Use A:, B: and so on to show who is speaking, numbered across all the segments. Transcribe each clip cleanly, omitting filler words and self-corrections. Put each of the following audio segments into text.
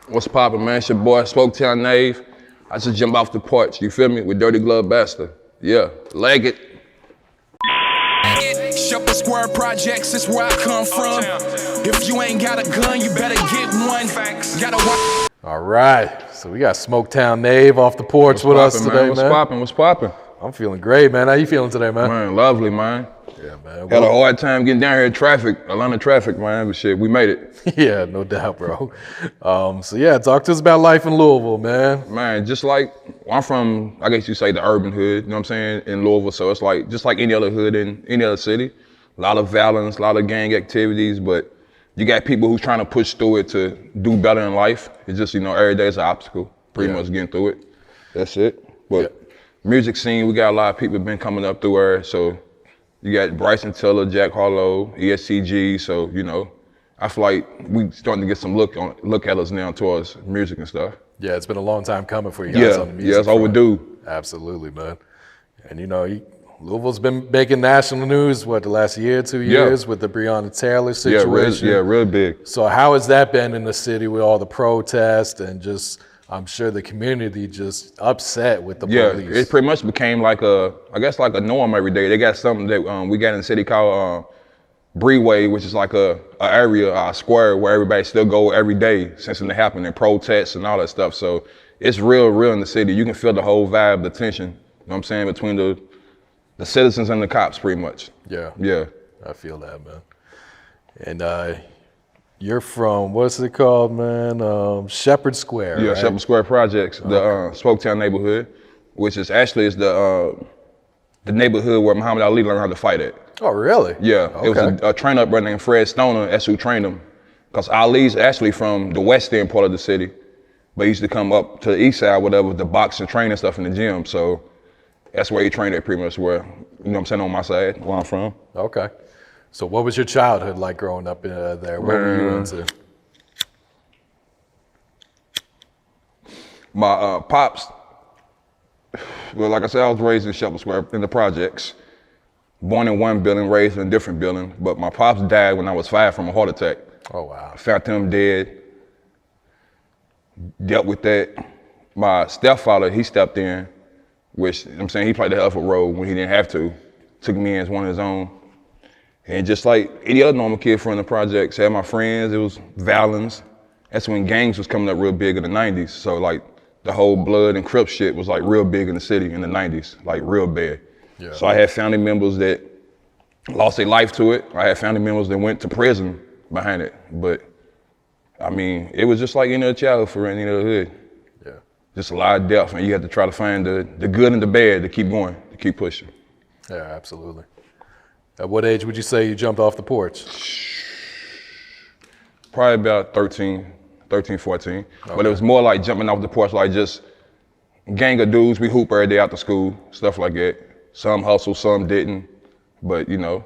A: What's poppin', man? It's your boy, Smoketown Knave. I just jump off the porch, you feel me? With Dirty Glove Bastard. Yeah, leg it.
B: Sheppard Square Projects is where I come from. If you ain't got a gun, you better get one.
C: All right, so we got Smoketown Knave off the porch with us today, man.
A: What's poppin'? What's poppin'?
C: I'm feeling great, man. How you feeling today, man?
A: Man, lovely, man.
C: Yeah, man.
A: Had a hard time getting down here in traffic, Atlanta traffic, man, but shit, we made it.
C: Yeah, no doubt, bro. So yeah, talk to us about life in Louisville, man.
A: Man, just like, I'm from, I guess you say the urban hood, you know what I'm saying, in Louisville, so it's like, just like any other hood in any other city. A lot of violence, a lot of gang activities, but you got people who's trying to push through it to do better in life. It's just, you know, every day is an obstacle, pretty much getting through it. That's it. But music scene, we got a lot of people been coming up through her, so you got Bryson Tiller, Jack Harlow, ESCG, so, you know, I feel like we starting to get some look at us now towards music and stuff. Yeah,
C: it's been a long time coming for you guys on the music.
A: Yeah, it's overdue.
C: Absolutely, man. And you know, Louisville's been making national news, what, the last year, 2 years with the Breonna Tayor situation?
A: Yeah, real big.
C: So how has that been in the city with all the protests and just, I'm sure the community just upset with the police?
A: Yeah, it pretty much became like I guess like a norm every day. They got something that we got in the city called Breeway, which is like a area, a square where everybody still go every day since it happened, and protests and all that stuff. So it's real in the city. You can feel the whole vibe, the tension, you know what I'm saying, between the citizens and the cops pretty much.
C: Yeah. I feel that, man. And you're from, what's it called, man? Sheppard Square,
A: Yeah,
C: right?
A: Sheppard Square Projects, the Smoketown neighborhood, which is actually the neighborhood where Muhammad Ali learned how to fight at.
C: Oh, really?
A: Yeah,
C: Okay.
A: It was a trainer up there named Fred Stoner, that's who trained him. Because Ali's actually from the west end part of the city, but he used to come up to the east side, whatever, to box and train and stuff in the gym. So that's where he trained at pretty much where, you know what I'm saying, on my side, where I'm from.
C: Okay. So what was your childhood like growing up there? What were you into?
A: My pops, well, like I said, I was raised in Sheppard Square in the projects. Born in one building, raised in a different building. But my pops died when I was 5 from a heart attack.
C: Oh, wow.
A: I found him dead, dealt with that. My stepfather, he stepped in, which, you know what I'm saying, he played the hell of a role when he didn't have to. Took me in as one of his own. And just like any other normal kid from the projects, had my friends, it was violence. That's when gangs was coming up real big in the 90s. So like the whole blood and Crip shit was like real big in the city in the 90s, like real bad. Yeah. So I had family members that lost their life to it. I had family members that went to prison behind it. But I mean, it was just like any other childhood for any other hood.
C: Yeah.
A: Just a lot of death, and you have to try to find the good and the bad to keep going, to keep pushing.
C: Yeah, absolutely. At what age would you say you jumped off the porch?
A: Probably about 13, 14. Okay. But it was more like jumping off the porch, like just gang of dudes. We hoop every day after school, stuff like that. Some hustle, some didn't. But you know,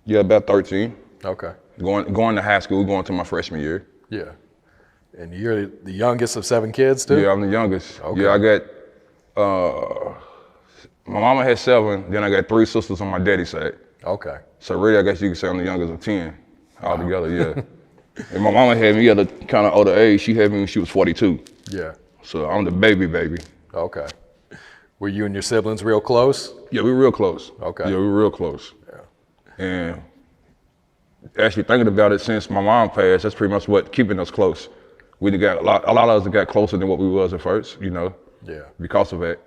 A: yeah, about 13.
C: Okay.
A: Going to high school, going to my freshman year.
C: Yeah. And you're the youngest of 7 kids too?
A: Yeah, I'm the youngest.
C: Okay.
A: Yeah, I got, my mama had 7, then I got 3 sisters on my daddy's side.
C: Okay.
A: So really, I guess you could say I'm the youngest of 10 altogether, yeah. And my mama had me at a kind of older age. She had me when she was 42.
C: Yeah.
A: So I'm the baby.
C: Okay. Were you and your siblings real close?
A: Yeah, we were real close.
C: Okay.
A: Yeah, we were real close.
C: Yeah.
A: And actually thinking about it, since my mom passed, that's pretty much what keeping us close. We got a lot of us that got closer than what we was at first, you know.
C: Yeah.
A: Because of that.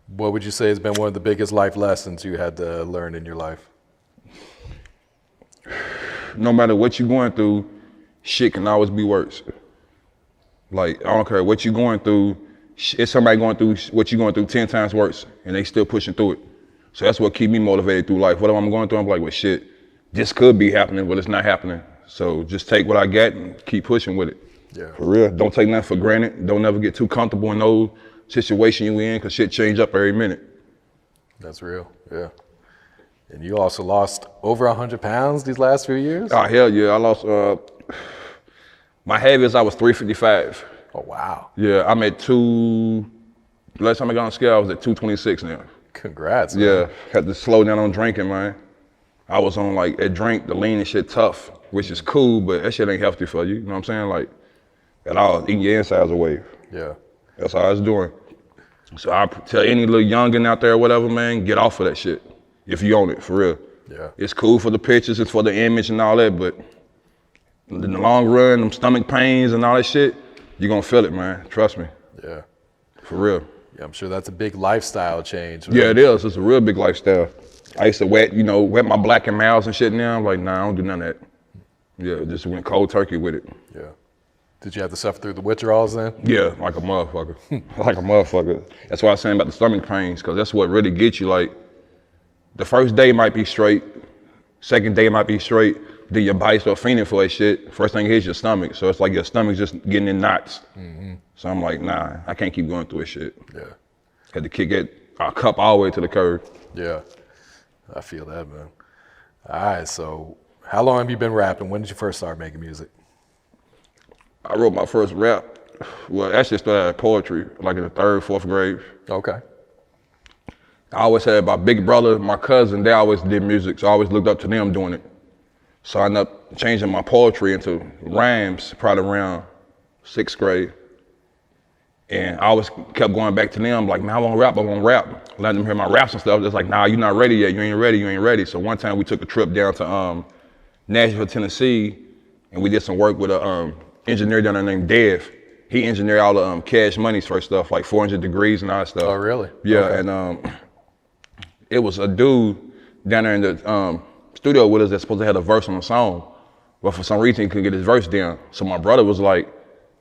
C: What would you say has been one of the biggest life lessons you had to learn in your life?
A: No matter what you're going through, shit can always be worse. Like, I don't care what you're going through, it's somebody going through what you're going through 10 times worse, and they still pushing through it. So that's what keep me motivated through life. Whatever I'm going through, I'm like, well, shit, this could be happening, but it's not happening. So just take what I got and keep pushing with it.
C: Yeah.
A: For real, don't take nothing for granted. Don't ever get too comfortable in no situation you in, because shit change up every minute.
C: That's real, yeah. And you also lost over 100 pounds these last few years?
A: Oh, hell yeah, I lost, my heaviest I was 355.
C: Oh, wow.
A: Yeah, I'm at last time I got on the scale, I was at 226 now.
C: Congrats, man.
A: Yeah, had to slow down on drinking, man. I was on like a drink, the lean and shit tough, which is cool, but that shit ain't healthy for you. You know what I'm saying? Like, at all, eating your insides away.
C: Yeah.
A: That's all I was doing. So I tell any little youngin' out there or whatever, man, get off of that shit. If you own it, for real.
C: Yeah.
A: It's cool for the pictures, it's for the image and all that, but in the long run, them stomach pains and all that shit, you're gonna feel it, man. Trust me.
C: Yeah.
A: For real.
C: Yeah, I'm sure that's a big lifestyle change. Right?
A: Yeah, it is. It's a real big lifestyle. I used to wet my black and mouths and shit now. I'm like, nah, I don't do none of that. Yeah, just went cold turkey with it.
C: Yeah. Did you have to suffer through the withdrawals then?
A: Yeah, like a motherfucker. Like a motherfucker. That's why I was saying about the stomach pains, because that's what really gets you. Like, the first day might be straight, second day might be straight, then your body start fiending for that shit. First thing hits your stomach, so it's like your stomach's just getting in knots. Mm-hmm. So I'm like, nah, I can't keep going through this shit.
C: Yeah.
A: Had to kick a cup all the way to the curb.
C: Yeah, I feel that, man. All right, so how long have you been rapping? When did you first start making music?
A: I wrote my first rap, well, actually started at poetry, like in the 3rd, 4th grade.
C: Okay.
A: I always had my big brother, my cousin, they always did music, so I always looked up to them doing it. So I ended up changing my poetry into rhymes probably around 6th grade. And I always kept going back to them, like, man, I want to rap. Letting them hear my raps and stuff. It's like, nah, you're not ready yet. You ain't ready. So one time we took a trip down to Nashville, Tennessee, and we did some work with a engineer down there named Dev. He engineered all the Cash Money's first stuff, like 400 Degrees and all that stuff.
C: Oh, really?
A: Yeah,
C: okay.
A: And it was a dude down there in the studio with us that's supposed to have a verse on the song, but for some reason he couldn't get his verse down. So my brother was like,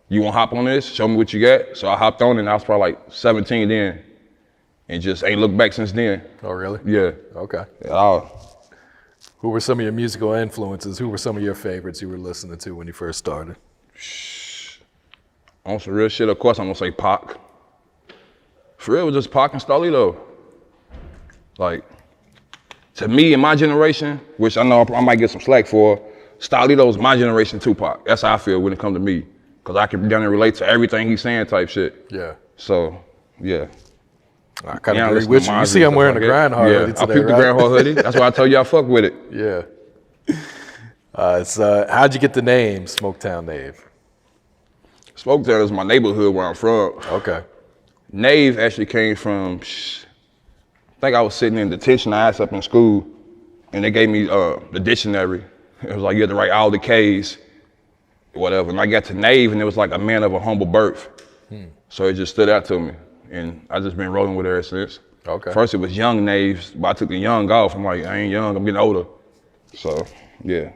A: you want to hop on this? Show me what you got. So I hopped on it, and I was probably like 17 then, and just ain't looked back since then.
C: Oh, really?
A: Yeah.
C: Okay.
A: At all.
C: Who were some of your musical influences? Who were some of your favorites you were listening to when you first started?
A: On some real shit, of course I'm gonna say Pac. For real, it was just Pac and Starlito. Like, to me, in my generation, which I know I might get some slack for, Starlito's my generation Tupac. That's how I feel when it comes to me. Cause I can down and relate to everything he's saying type shit.
C: Yeah.
A: So, yeah.
C: I kind of agree with you. You see I'm wearing a Grindhard hoodie today,
A: I picked the Grindhard hoodie. That's why I told you I fuck with it.
C: Yeah. How'd you get the name Smoketown Knave?
A: Smoketown is my neighborhood where I'm from.
C: Okay.
A: Knave actually came from, I think I was sitting in detention, I asked up in school, and they gave me the dictionary. It was like, you had to write all the K's, whatever. And I got to Knave, and it was like a man of a humble birth. So it just stood out to me, and I just been rolling with it ever since.
C: Okay.
A: First it was Young Knaves, but I took the young off. I'm like, I ain't young, I'm getting older. So, yeah.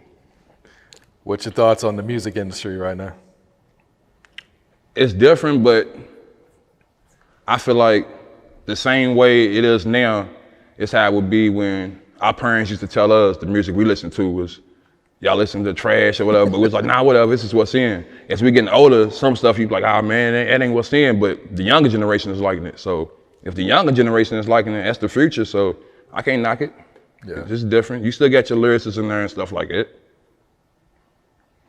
C: What's your thoughts on the music industry right now?
A: It's different, but I feel like the same way it is now is how it would be when our parents used to tell us the music we listened to was, y'all listen to trash or whatever, but it was like, nah, whatever, this is what's in. As we getting older, some stuff you be like, ah, man, that ain't what's in, but the younger generation is liking it. So if the younger generation is liking it, that's the future, so I can't knock it.
C: Yeah.
A: It's just different. You still got your lyrics in there and stuff like that.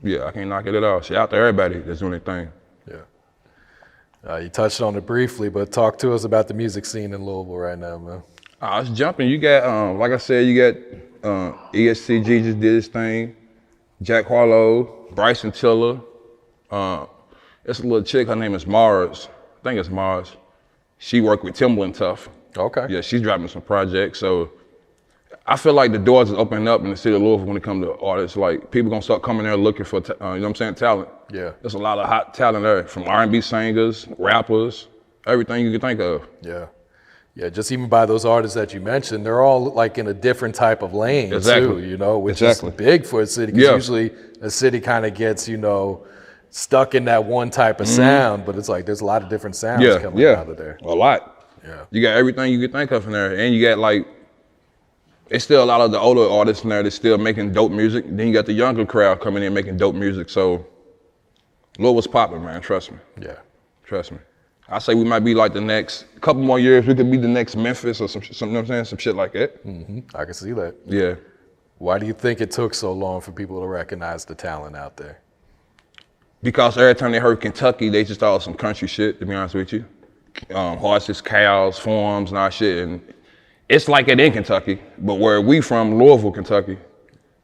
A: Yeah, I can't knock it at all. Shout out to everybody that's doing their thing.
C: Yeah. You touched on it briefly, but talk to us about the music scene in Louisville right now, man.
A: It's jumping. You got, like I said, you got ESCG just did his thing. Jack Harlow, Bryson Tiller. It's a little chick, her name is Mars. I think it's Mars. She worked with Timbaland Tough.
C: Okay.
A: Yeah, she's dropping some projects. So I feel like the doors is opening up in the city of Louisville when it comes to artists. Like, people gonna start coming there looking for, you know what I'm saying, talent.
C: Yeah.
A: There's a lot of hot talent there, from R&B singers, rappers, everything you can think of.
C: Yeah. Yeah, just even by those artists that you mentioned, they're all like in a different type of lane
A: Exactly.
C: too, you know, which
A: Exactly.
C: is big for a city, because
A: Yeah.
C: usually a city kind of gets, you know, stuck in that one type of sound, but it's like there's a lot of different sounds coming out of there.
A: A lot.
C: Yeah.
A: You got everything you could think of in there, and you got like, it's still a lot of the older artists in there that's still making dope music. Then you got the younger crowd coming in making dope music. So, Louisville's popping, man. Trust me.
C: Yeah.
A: Trust me. I say we might be like the next couple more years. We could be the next Memphis or some you know what I'm saying, some shit like that.
C: I can see that.
A: Yeah.
C: Why do you think it took so long for people to recognize the talent out there?
A: Because every time they heard Kentucky, they just thought it was some country shit. To be honest with you, horses, cows, farms, and all that shit. And it's like it in Kentucky, but where we from, Louisville, Kentucky,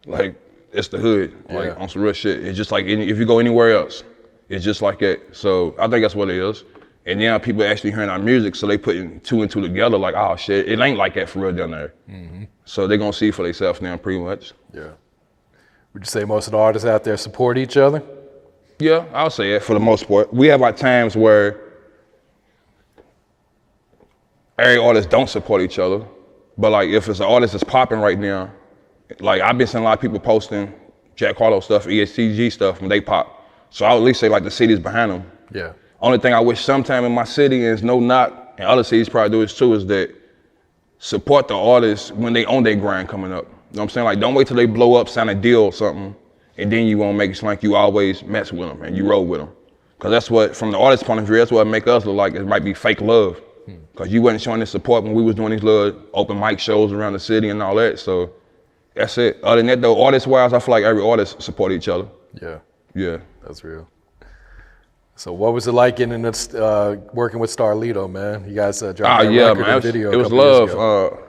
A: like it's the hood, like on some real shit. It's just like if you go anywhere else, it's just like that. So I think that's what it is. And now people actually hearing our music, so they putting two and two together like, oh shit, it ain't like that for real down there. So they gonna see it for themselves now pretty much.
C: Yeah. Would you say most of the artists out there support each other?
A: Yeah, I'll say it for the most part. We have our times where every artist don't support each other, but like if it's an artist that's popping right now, like I've been seeing a lot of people posting Jack Harlow stuff, ESTG stuff when they pop. So I would at least say like the city's behind them.
C: Yeah.
A: Only thing I wish sometime in my city, and it's no knock, and other cities probably do this too, is that support the artists when they on their grind coming up. You know what I'm saying? Like don't wait till they blow up, sign a deal or something, and then you won't make it seem like you always mess with them and you roll with them. Cause that's what, from the artist's point of view, that's what make us look like it might be fake love. Cause you wasn't showing this support when we was doing these little open mic shows around the city and all that, so that's it. Other than that though, artist-wise, I feel like every artist support each other.
C: Yeah.
A: Yeah.
C: That's real. So what was it like getting into working with Starlito, man? You guys dropped that record and video.
A: It was love.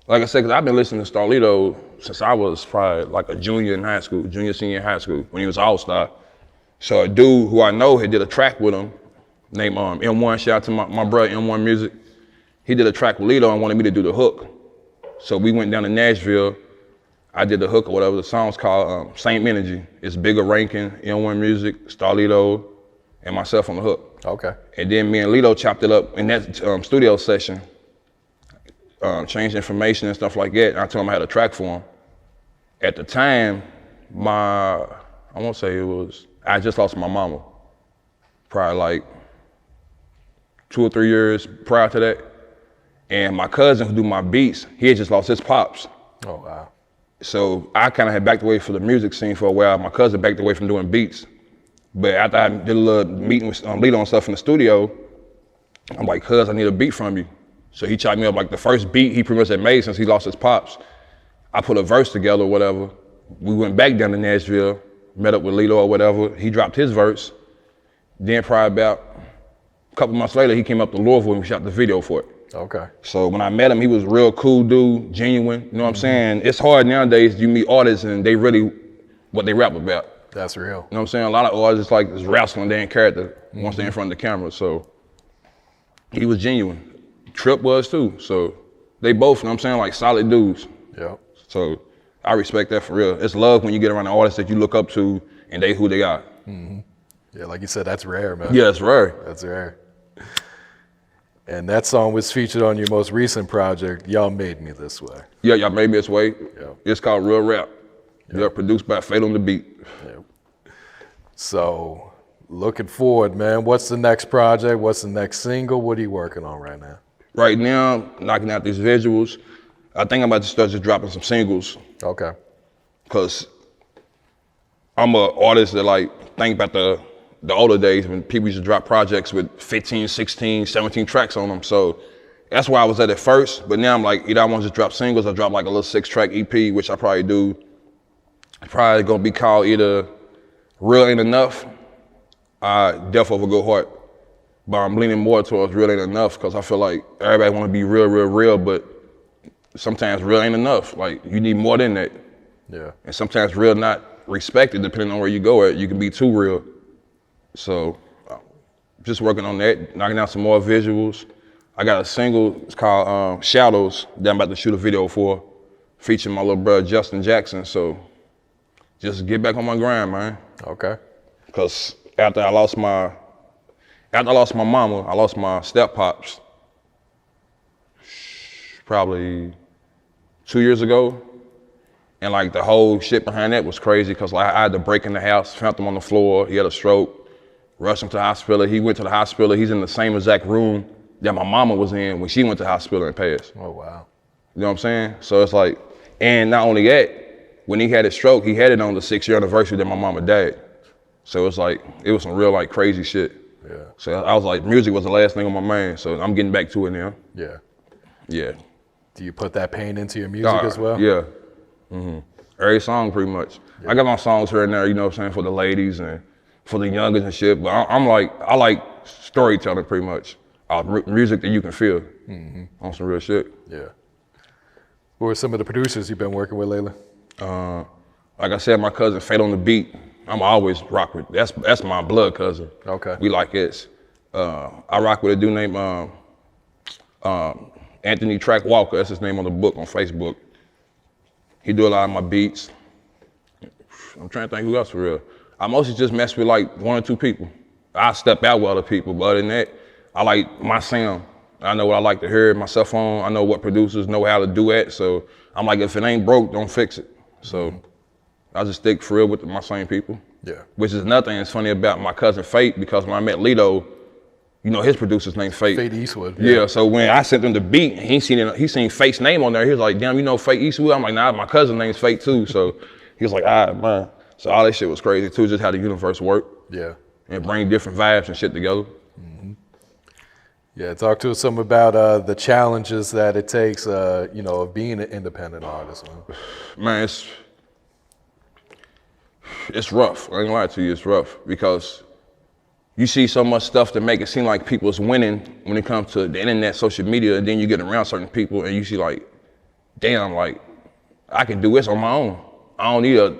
A: Like I said, because I've been listening to Starlito since I was probably like a junior, senior in high school, when he was All-Star. So a dude who I know had did a track with him named M1, shout out to my brother M1 Music. He did a track with Lito and wanted me to do the hook. So we went down to Nashville. I did the hook or whatever. The song's called Same Energy. It's Bigger Rankin, M1 Music, Starlito, and myself on the hook.
C: Okay.
A: And then me and Lito chopped it up in that studio session, changed information and stuff like that. And I told him I had a track for him. At the time, I won't say it was, I just lost my mama. Probably like 2 or 3 years prior to that. And my cousin who do my beats, he had just lost his pops.
C: Oh, wow.
A: So I kind of had backed away from the music scene for a while. My cousin backed away from doing beats. But after I did a little meeting with Lito and stuff in the studio, I'm like, cuz, I need a beat from you. So he chopped me up like the first beat he pretty much had made since he lost his pops. I put a verse together or whatever. We went back down to Nashville, met up with Lito or whatever. He dropped his verse. Then probably about a couple months later, he came up to Louisville and we shot the video for it.
C: Okay.
A: So when I met him, he was a real cool dude, genuine. You know what I'm saying? It's hard nowadays, you meet artists and they really, what they rap about.
C: That's real.
A: You know what I'm saying? A lot of artists like this wrestling their character once they're in front of the camera. So he was genuine. Trip was too. So they both, you know what I'm saying, like solid dudes.
C: Yeah.
A: So I respect that for real. It's love when you get around an artist that you look up to and they who they are.
C: Yeah, like you said, that's rare, man.
A: Yeah, it's rare.
C: That's rare. And that song was featured on your most recent project, Y'all Made Me This Way.
A: Yeah, Y'all Made Me This Way.
C: Yeah.
A: It's called Real Rap. Yeah, produced by Fate on the Beat.
C: Yeah. So, looking forward, man, what's the next project? What's the next single? What are you working on right now?
A: Right now, knocking out these visuals. I think I'm about to start just dropping some singles.
C: Okay.
A: Cause I'm an artist that like think about the older days when people used to drop projects with 15, 16, 17 tracks on them. So that's where I was at first. But now I'm like, either I want to just drop singles or drop like a little 6-track EP, which I probably do. Probably gonna be called either Real Ain't Enough, Death Over Good Heart. But I'm leaning more towards Real Ain't Enough because I feel like everybody wanna be real, real, real, but sometimes real ain't enough. Like you need more than that.
C: Yeah.
A: And sometimes real not respected depending on where you go at. You can be too real. So just working on that, knocking out some more visuals. I got a single, it's called Shoutouts, that I'm about to shoot a video for, featuring my little brother Justin Jackson. So just get back on my grind, man.
C: Okay.
A: Cause after I lost my mama, I lost my step pops probably 2 years ago. And like the whole shit behind that was crazy because like I had to break in the house, found him on the floor, he had a stroke, rushed him to the hospital. He went to the hospital, he's in the same exact room that my mama was in when she went to the hospital and passed.
C: Oh, wow.
A: You know what I'm saying? So it's like, and not only that, when he had his stroke, he had it on the 6-year anniversary that my mama died. So it's like, it was some real like crazy shit.
C: Yeah.
A: So I was like, music was the last thing on my mind, so I'm getting back to it now.
C: Yeah.
A: Yeah.
C: Do you put that pain into your music as well?
A: Yeah. Every song pretty much. Yeah. I got my songs here and there, you know what I'm saying, for the ladies and for the youngers and shit, but I like storytelling pretty much. Music that you can feel on some real shit.
C: Yeah. Who are some of the producers you've been working with lately?
A: Like I said, my cousin Fate on the Beat. I'm always rock with. That's my blood cousin.
C: Okay.
A: We like it. I rock with a dude named Anthony Track Walker. That's his name on the book on Facebook. He do a lot of my beats. I'm trying to think who else for real. I mostly just mess with like 1 or 2 people. I step out with other people, but other than that, I like my sound. I know what I like to hear, my cell phone. I know what producers know how to do it. So I'm like, if it ain't broke, don't fix it. So I just stick for real with my same people.
C: Yeah.
A: Which is another thing that's funny about my cousin Fate, because when I met Lito, you know, his producer's name Fate.
C: Fate Eastwood.
A: Yeah, so when I sent him the beat, he seen Fate's name on there. He was like, damn, you know Fate Eastwood? I'm like, nah, my cousin's name's Fate too. So he was like, all right, man. So all that shit was crazy too, just how the universe worked.
C: Yeah.
A: And bring different vibes and shit together.
C: Yeah, talk to us some about the challenges that it takes, you know, of being an independent artist.
A: Man, it's rough. I ain't gonna lie to you, it's rough because you see so much stuff to make it seem like people's winning when it comes to the internet, social media, and then you get around certain people and you see like, damn, like I can do this on my own. I don't need a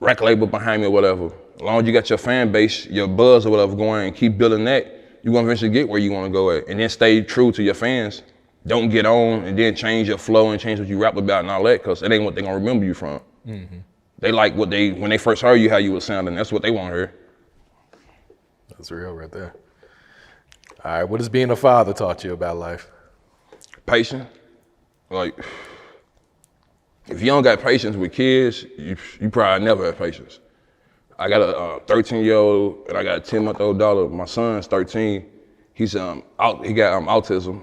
A: record label behind me or whatever. As long as you got your fan base, your buzz or whatever going and keep building that, you're gonna eventually get where you wanna go at. And then stay true to your fans. Don't get on and then change your flow and change what you rap about and all that, cause that ain't what they gonna remember you from. They like when they first heard you, how you was sounding. That's what they wanna hear.
C: That's real right there. All right, what has being a father taught you about life?
A: Patience. Like, if you don't got patience with kids, you probably never have patience. I got a 13-year-old and I got a 10-month-old daughter. My son's 13. He got autism.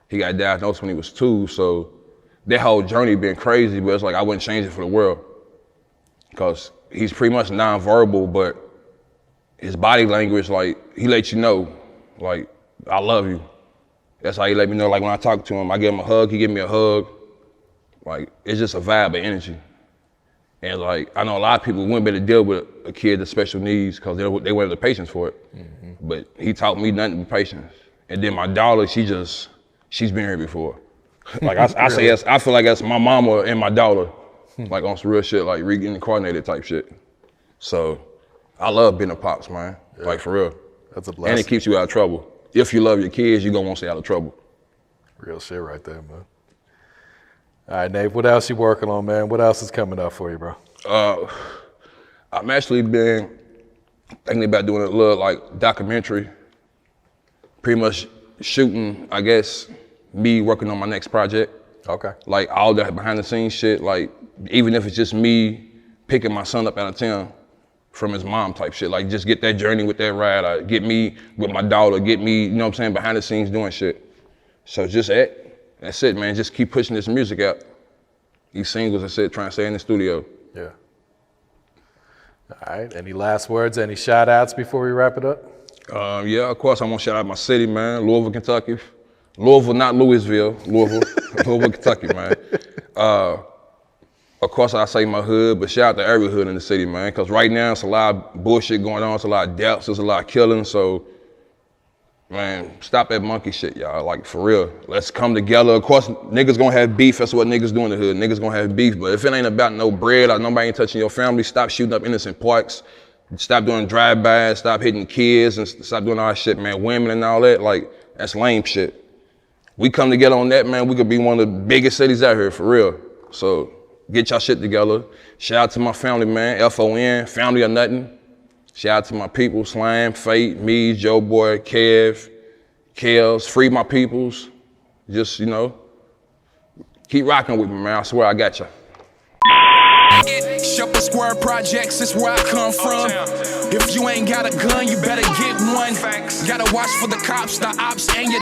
A: He got diagnosed when he was 2. So that whole journey been crazy, but it's like I wouldn't change it for the world. Cause he's pretty much nonverbal, but his body language, like he lets you know, like, I love you. That's how he let me know. Like when I talk to him, I give him a hug, he give me a hug. Like, it's just a vibe of energy. And like, I know a lot of people wouldn't be able to deal with a kid with special needs because they wouldn't have the patience for it. But he taught me nothing but patience. And then my daughter, she's been here before. Like I say, I feel like that's my mama and my daughter, like on some real shit, like reincarnated type shit. So I love being a pops, man. Yeah. Like for real.
C: That's a blessing.
A: And it keeps you out of trouble. If you love your kids, you're gonna want to stay out of trouble.
C: Real shit right there, man. All right, Nave, what else you working on, man? What else is coming up for you, bro?
A: I'm actually been thinking about doing a little like documentary, pretty much shooting, I guess, me working on my next project.
C: Okay.
A: Like all that behind the scenes shit, like even if it's just me picking my son up out of town from his mom type shit, like just get that journey with that ride, get me with my daughter, get me, you know what I'm saying, behind the scenes doing shit. So just that's it, man. Just keep pushing this music out. These singles, that's it, trying to stay in the studio.
C: Yeah. All right, any last words, any shout outs before we wrap it up?
A: Yeah, of course I want to shout out my city, man, Louisville, Kentucky. Louisville, not Louisville, Louisville, Louisville, Kentucky, man. Of course I say my hood, but shout out to every hood in the city, man, because right now it's a lot of bullshit going on, it's a lot of deaths, there's a lot of killing, so man, stop that monkey shit, y'all. Like, for real. Let's come together. Of course, niggas gonna have beef. That's what niggas do in the hood. Niggas gonna have beef. But if it ain't about no bread or nobody ain't touching your family, stop shooting up innocent parks. Stop doing drive-bys. Stop hitting kids and stop doing all that shit, man. Women and all that. Like, that's lame shit. We come together on that, man. We could be one of the biggest cities out here, for real. So, get y'all shit together. Shout out to my family, man. FON, family or nothing. Shout out to my people, Slime, Fate, me, Joe Boy, Kev, Kels, free my peoples. Just, you know, keep rocking with me, man. I swear I got you.
B: Sheppard Square Projects is where I come from. If you ain't got a gun, you better get one. Gotta watch for the cops, the ops, and your